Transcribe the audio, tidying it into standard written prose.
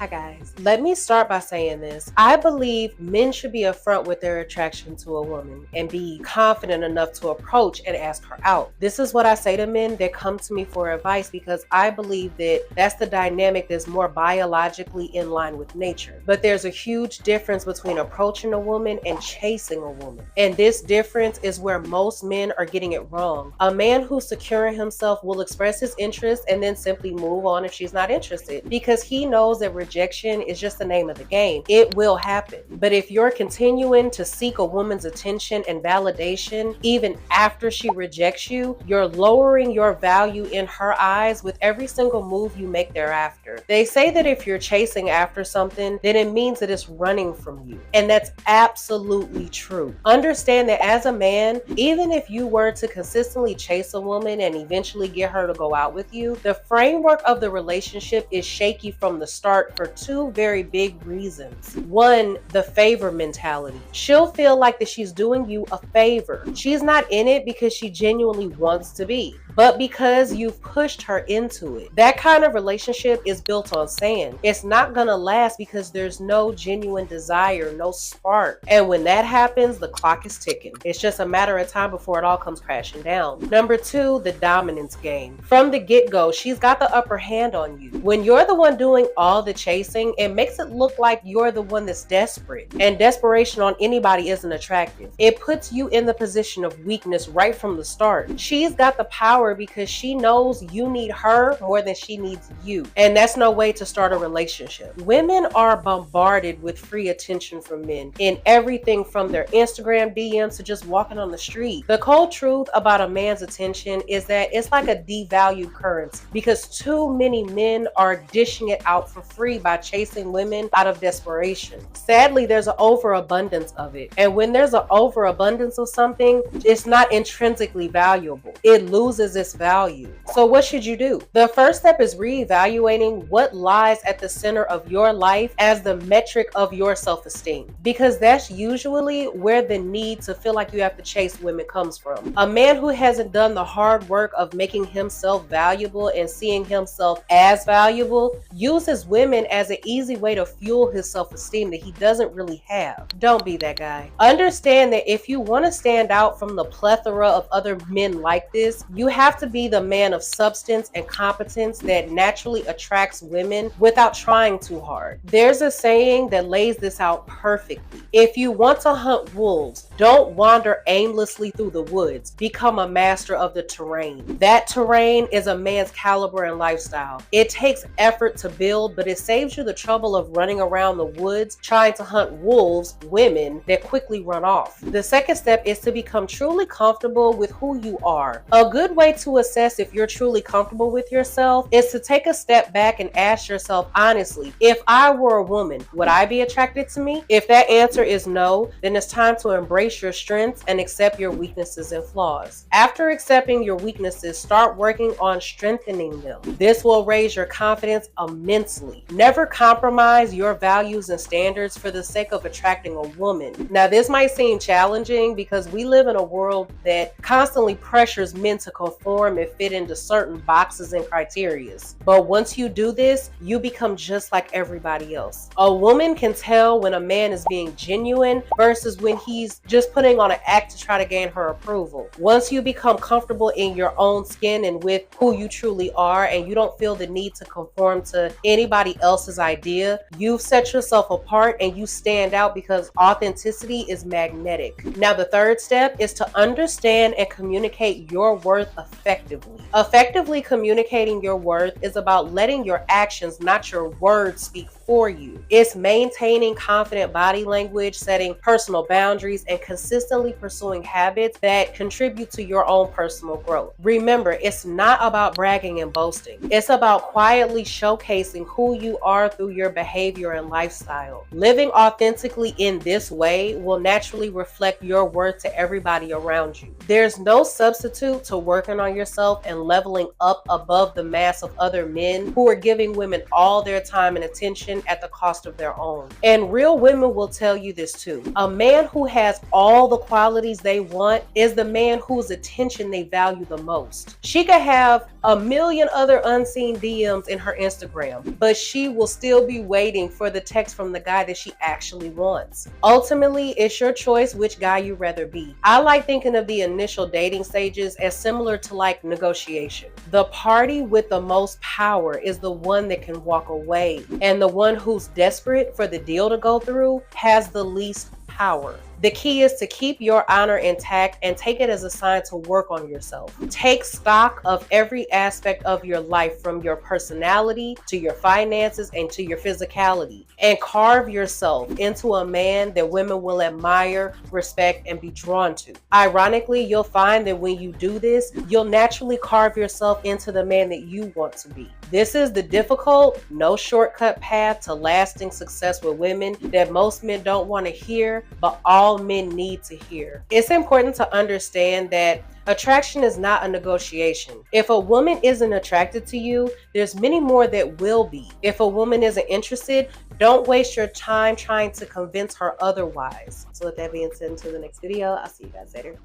Hi guys. Let me start by saying this. I believe men should be upfront with their attraction to a woman and be confident enough to approach and ask her out. This is what I say to men that come to me for advice because I believe that that's the dynamic that's more biologically in line with nature. But there's a huge difference between approaching a woman and chasing a woman. And this difference is where most men are getting it wrong. A man who's secure in himself will express his interest and then simply move on if she's not interested because he knows that rejection is just the name of the game. It will happen. But if you're continuing to seek a woman's attention and validation even after she rejects you, you're lowering your value in her eyes with every single move you make thereafter. They say that if you're chasing after something, then it means that it's running from you. And that's absolutely true. Understand that as a man, even if you were to consistently chase a woman and eventually get her to go out with you, the framework of the relationship is shaky from the start for two very big reasons. One, the favor mentality. She'll feel like that she's doing you a favor. She's not in it because she genuinely wants to be, but because you've pushed her into it. That kind of relationship is built on sand. It's not gonna last because there's no genuine desire, no spark. And when that happens, the clock is ticking. It's just a matter of time before it all comes crashing down. Number two, the dominance game. From the get-go, she's got the upper hand on you. When you're the one doing all the chasing, it makes it look like you're the one that's desperate. And desperation on anybody isn't attractive. It puts you in the position of weakness right from the start. She's got the power because she knows you need her more than she needs you. And that's no way to start a relationship. Women are bombarded with free attention from men in everything from their Instagram DMs to just walking on the street. The cold truth about a man's attention is that it's like a devalued currency because too many men are dishing it out for free by chasing women out of desperation. Sadly, there's an overabundance of it. And when there's an overabundance of something, it's not intrinsically valuable. It loses its value. So what should you do? The first step is reevaluating what lies at the center of your life as the metric of your self-esteem, because that's usually where the need to feel like you have to chase women comes from. A man who hasn't done the hard work of making himself valuable and seeing himself as valuable uses women as an easy way to fuel his self-esteem that he doesn't really have. Don't be that guy. Understand that if you want to stand out from the plethora of other men like this, you have to be the man of substance and competence that naturally attracts women without trying too hard. There's a saying that lays this out perfectly. If you want to hunt wolves, don't wander aimlessly through the woods. Become a master of the terrain. That terrain is a man's caliber and lifestyle. It takes effort to build, but it saves you the trouble of running around the woods trying to hunt wolves, women that quickly run off. The second step is to become truly comfortable with who you are. A good way to assess if you're truly comfortable with yourself is to take a step back and ask yourself honestly, if I were a woman, would I be attracted to me? If that answer is no, then it's time to embrace your strengths and accept your weaknesses and flaws. After accepting your weaknesses, start working on strengthening them. This will raise your confidence immensely. Never compromise your values and standards for the sake of attracting a woman. Now, this might seem challenging because we live in a world that constantly pressures men to conform and fit into certain boxes and criteria. But once you do this, you become just like everybody else. A woman can tell when a man is being genuine versus when he's just putting on an act to try to gain her approval. Once you become comfortable in your own skin and with who you truly are, and you don't feel the need to conform to anybody else's idea, you've set yourself apart and you stand out because authenticity is magnetic. Now, the third step is to understand and communicate your worth effectively. Effectively communicating your worth is about letting your actions, not your words, speak for you. It's maintaining confident body language, setting personal boundaries, and consistently pursuing habits that contribute to your own personal growth. Remember, it's not about bragging and boasting. It's about quietly showcasing who you are through your behavior and lifestyle. Living authentically in this way will naturally reflect your worth to everybody around you. There's no substitute to working on yourself and leveling up above the mass of other men who are giving women all their time and attention at the cost of their own. And real women will tell you this too. A man who has all the qualities they want is the man whose attention they value the most. She could have a million other unseen DMs in her Instagram, but she will still be waiting for the text from the guy that she actually wants. Ultimately, it's your choice which guy you'd rather be. I like thinking of the initial dating stages as similar to like negotiation. The party with the most power is the one that can walk away, and the one who's desperate for the deal to go through has the least power. The key is to keep your honor intact and take it as a sign to work on yourself. Take stock of every aspect of your life, from your personality to your finances and to your physicality, and carve yourself into a man that women will admire, respect, and be drawn to. Ironically, you'll find that when you do this, you'll naturally carve yourself into the man that you want to be. This is the difficult, no shortcut path to lasting success with women that most men don't want to hear, but all men need to hear. It's important to understand that attraction is not a negotiation. If a woman isn't attracted to you, there's many more that will be. If a woman isn't interested, don't waste your time trying to convince her otherwise. So with that being said, until the next video, I'll see you guys later.